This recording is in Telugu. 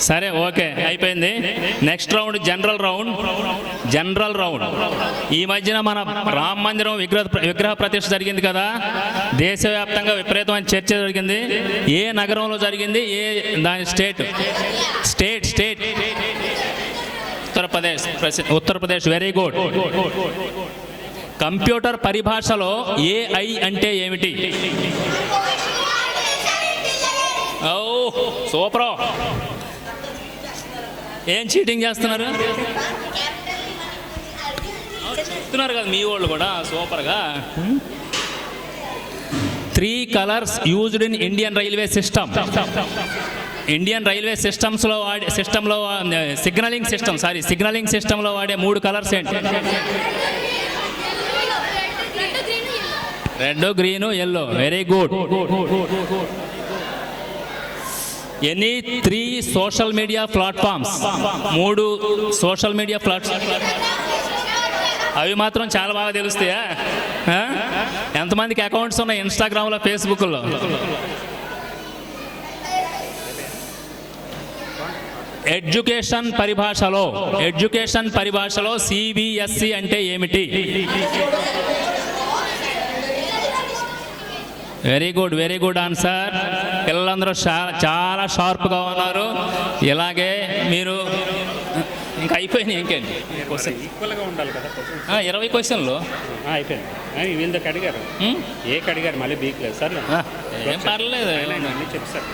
సరే ఓకే అయిపోయింది. Next round general round. ఈ మధ్యన మన రామ మందిరం విగ్రహ ప్రతిష్ఠ జరిగింది కదా, దేశవ్యాప్తంగా విపరీతమైన చర్చ జరిగింది. ఏ నగరంలో జరిగింది, దాని state. Uttar Pradesh. Very good. Computer పరిభాషలో ఏఐ అంటే ఏమిటి? ఓ సూపర్. ఏం చీటింగ్ చేస్తున్నారు? చెప్తున్నారు కదా మీ వాళ్ళు కూడా సూపర్గా. 3 colours used in Indian railway system. Indian railway సిస్టంలో సిగ్నలింగ్ సిస్టంలో వాడే 3 కలర్స్ ఏంటి? Red, green, yellow. Very good. Any 3 social media platforms. 3 social media platforms. అవి మాత్రం చాలా బాగా తెలుస్తాయా? ఎంతమందికి అకౌంట్స్ ఉన్నాయి ఇన్స్టాగ్రామ్లో, ఫేస్బుక్లో? ఎడ్యుకేషన్ పరిభాషలో సిబిఎస్ఈ అంటే ఏమిటి? Very good answer. పిల్లలందరూ చాలా షార్ప్గా ఉన్నారు. ఇలాగే మీరు ఇంకా అయిపోయినాయి. ఇంకేంటి ఈక్వల్గా ఉండాలి కదా. 20 క్వశ్చన్లు అయిపోయింది. వీళ్ళకి అడిగారు, అడిగారు మళ్ళీ బీక్ లేదు సార్. ఏం పర్లేదు, చెప్పు సార్.